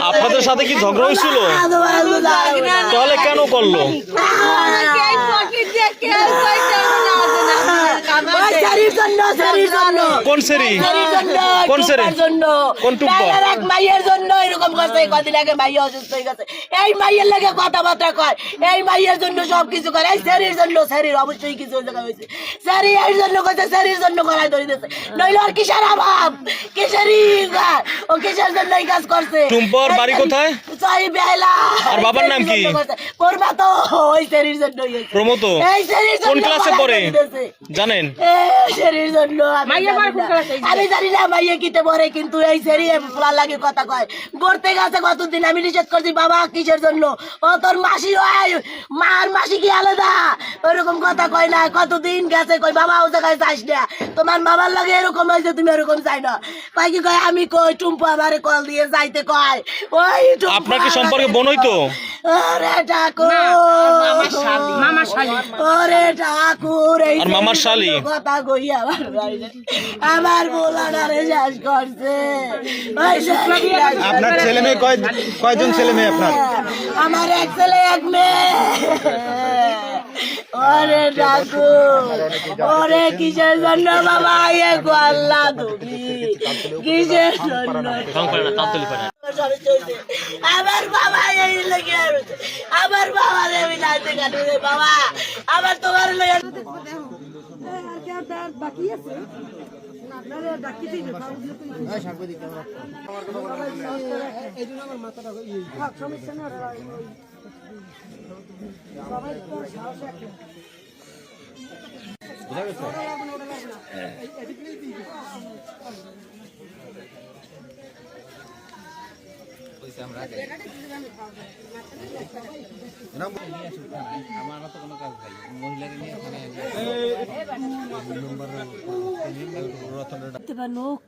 আপনাদের সাথে কি ঝগড়া হয়েছিল? তাহলে কেন করলো? কোন সেরি? কোন সেরি? কোন টুপ্পা? এক মাইয়ের জন্য এরকম করছে। কদিন আগে মাইয়া অসুস্থ হয়ে গেছে, এই মাইয়ের লাগে কথাবার্তা কয়, এই মাইয়ের জন্য সবকিছু করে। এই সেরির জন্য, সেরির অবশ্যই কিছু জায়গা হয়েছে। সেরি এর জন্য করছে, সেরির জন্য করাই ধরে দিয়েছে। নইলে আর কিসের অভাব, কিসেরই ও কিসের জন্য এই কাজ করছে। টুম্পার বাড়ি কোথায়? চাই বেলা। আর বাবার নাম কি? করবা তো ওই সেরির জন্য। প্রমোদ এই সেরির জন্য কোন ক্লাসে পড়ে জানেন? সেরির জন্য আমি জানি না মাইয়া কিতে পড়ে, কিন্তু এই সেরি ফুলার লাগে কথা কয়। গড়তে গেছে কতদিন, আমি নিষেধ করছি বাবা কিসের জন্য, ও তোর মাসি হয়, মার মাসি কি আলাদা, ওরকম কথা কয় না। কতদিন গেছে কই বাবা ও জায়গায় যাস না, তোমার বাবার লাগে এরকম হয়েছে, তুমি এরকম চাই না। কয় কি কয়, আমি কই টুম্পু আমারে কল দিয়ে যাইতে কয়। ওই আপনার কি সম্পর্কে বোন হইতো? ওরে ঠাকুর, ওরে ঠাকুর, এই আর মামার শালি কথা কই আমার বোলানারে শেষ করছে। আপনার ছেলে মেয়ে কয়জন ছেলে মেয়ে আপনার? আমার এক ছেলে এক মেয়ে। ওরে ঠাকুর, ওরে কিসের জন্য বাবা ইয়ে আল্লাহ তুমি কিসের জন্য? আমার বাবা এই লেগে আমার বাবা আমি নাচতে কাটবে বাবা, আমার তোমার লেগে বাকি আছে।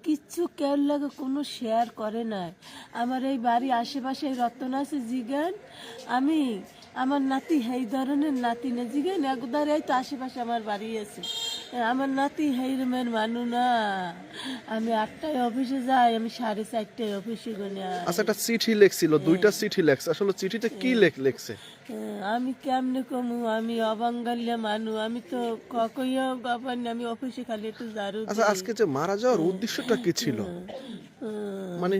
কিচ্ছু কেউ লাগে কোনো শেয়ার করে নাই। আমার এই বাড়ি আশেপাশে রতন আছে জিগান, আমি আমার নাতি এই ধরনের নাতি না জিগান, একদারে তো আশেপাশে আমার বাড়ি আছে। আমার নাতি এই রুমের মানু না। আমি 8টায় অফিসে যাই, আমি 4:30টায় অফিসে গনে। আচ্ছা, একটা চিঠি লেখছিল, 2টা চিঠি লেখছে, আসলে চিঠিতে কি লেখছে? আমি কেমনে কমু, আমি অবাঙ্গালিয়া মানু, আমি তো ককইয়া গপানি, আমি অফিসে খালি একটু ঝাড়ু। আচ্ছা, আজকে যে মারা যাওয়ার উদ্দেশ্যটা কি ছিল, মানে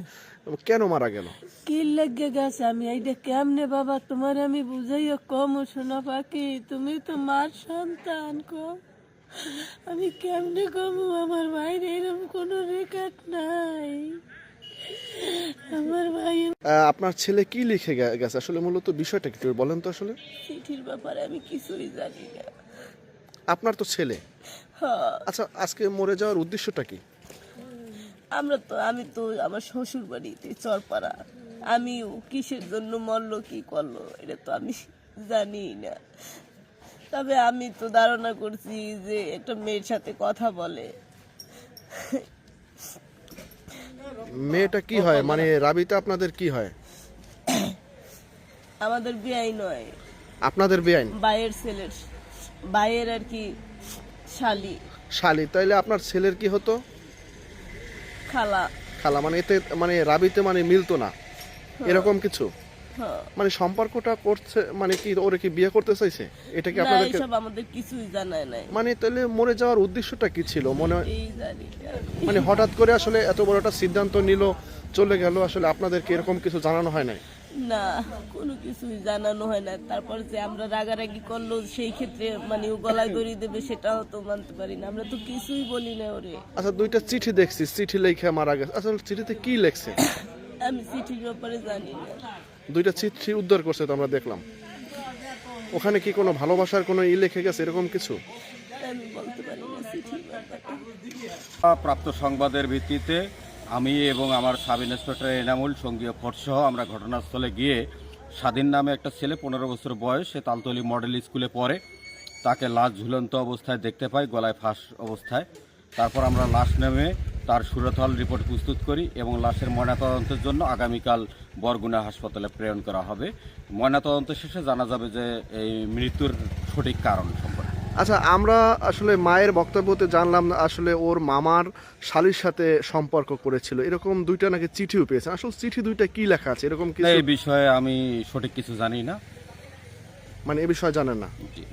কেন মারা গেল, কি লেগে গেছে? আমি এইটা কেমনে বাবা তোমার আমি বুঝাইও কম শোনা পাখি, তুমি তো মার সন্তান কম, আমি কেমনে কমু? আমার ভাইয়ের এরকম কোনো রেকর্ড নাই। আমার ভাই আপনার ছেলে কি লিখে গেছে আসলে, মূলত বিষয়টা কি বলেন তো? আসলে চিঠির ব্যাপারে আমি কিছুই জানি না। আপনার তো ছেলে। আচ্ছা, আজকে মরে যাওয়ার উদ্দেশ্যটা কি? আমি তো আমার শ্বশুর বাড়িতে চরপাড়া, আমি কিসের জন্য মরলো কি করলো এটা তো আমি জানি না। তবে আমি তো ধারণা করছি যে একটা মেয়ের সাথে কথা বলে। মেয়েটা কি হয়, মানে রাবিতা আপনাদের কি হয়? আমাদের বিয়াই নয়। আপনাদের বেআইন? বাইয়ের ছেলের, বাইয়ের আর কি শালি। শালি? তাইলে আপনার ছেলের কি হতো? খালা। খালা, মানে এতে মানে রাবিতে মানে মিলতো না এরকম কিছু? মানে সম্পর্কটা করছে মানে কি, ওরে কি বিয়ে করতে চাইছে? এটা কি আপনাদেরকে? না, এসব আমাদের কিছুই জানায় নাই। মানে তাহলে মরে যাওয়ার উদ্দেশ্যটা কি ছিল মনে হয়? জানি না। মানে হঠাৎ করে আসলে এত বড় একটা সিদ্ধান্ত নিল, চলে গেল, আসলে আপনাদেরকে এরকম কিছু জানানো হয় নাই? না, কোনো কিছুই জানানো হয় না। তারপর যে আমরা রাগারাগি করলো সেই ক্ষেত্রে মানে ও গলায় দড়ি দেবে সেটাও তো মানতে পারি না, আমরা তো কিছুই বলি না ওরে। আচ্ছা, 2টা চিঠি দেখছি, চিঠি লেখা মারা গেছে, আসলে চিঠিতে কি লেখছে? আমি চিঠির ব্যাপারে জানি না। 2টা চিঠি উদ্ধার করছে তো আমরা দেখলাম, ওখানে কি কোনো ভালোবাসার কোনো লিখে গেছে এরকম কিছু? আমি বলতে পারি না চিঠির ব্যাপারে। প্রাপ্ত সংবাদের ভিত্তিতে আমি এবং আমার সাব ইন্সপেক্টর এনামুল সঙ্গীয় ফোর্সসহ আমরা ঘটনাস্থলে গিয়ে স্বাধীন নামে একটা ছেলে 15 বছর বয়স, সে তালতলি মডেল স্কুলে পড়ে, তাকে লাশ ঝুলন্ত অবস্থায় দেখতে পাই, গলায় ফাঁস অবস্থায়। তারপর আমরা লাশ নেমে তার সুরতহাল রিপোর্ট প্রস্তুত করি এবং লাশের ময়নাতদন্তের জন্য আগামীকাল বরগুনা হাসপাতালে প্রেরণ করা হবে। ময়নাতদন্ত শেষে জানা যাবে যে এই মৃত্যুর সঠিক কারণ সম্পর্কে। আচ্ছা, আমরা আসলে মায়ের বক্তব্যতে জানলাম না আসলে ওর মামার শালির সাথে সম্পর্ক করেছিল, এরকম দুইটা নাকি চিঠিও পেয়েছেন। আসলে চিঠি দুইটা কি লেখা আছে এরকম কিছু, এই বিষয়ে আমি সঠিক কিছু জানি না। মানে এ বিষয়ে জানেন না? জি।